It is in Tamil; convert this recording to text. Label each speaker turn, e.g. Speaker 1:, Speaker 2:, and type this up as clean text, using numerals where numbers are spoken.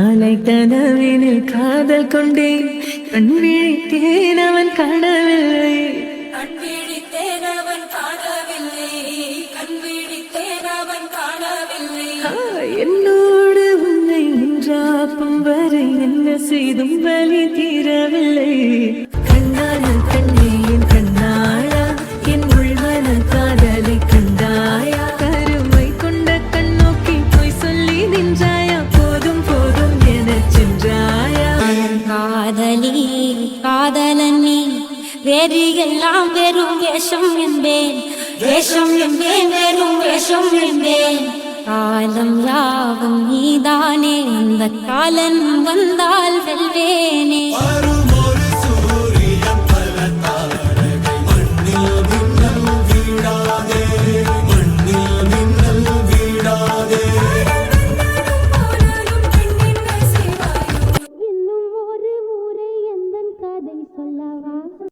Speaker 1: நாளை கனவினில் காதல் கொண்டேன் கண் விழித்தேன் அவன் காணவில்லை
Speaker 2: கண் விழித்தேன் அவன் காணவில்லை கண் விழித்தேன் அவன் காணவில்லை
Speaker 1: என்னோடு உன்னை நின்றாப்பும் வரை என்ன செய்தும் வலி தீரவில்லை கண்ணான கண்ணே என் கண்ணாளா என் உள்மன காதலை கண்டாயா கருமை கொண்ட கண்ணோக்கி போய் சொல்லி நின்றாயா போதும் போதும் என சென்றாயா
Speaker 2: காதலி காதலன் நீ வேறு எல்லாம் வெறும் வேஷம் என்பேன் வேஷம் என்பேன் வெறும் வேஷம் என்பேன் காலம் யாவும் நீதானே அந்த காலன் வந்தால் வெல்வேனே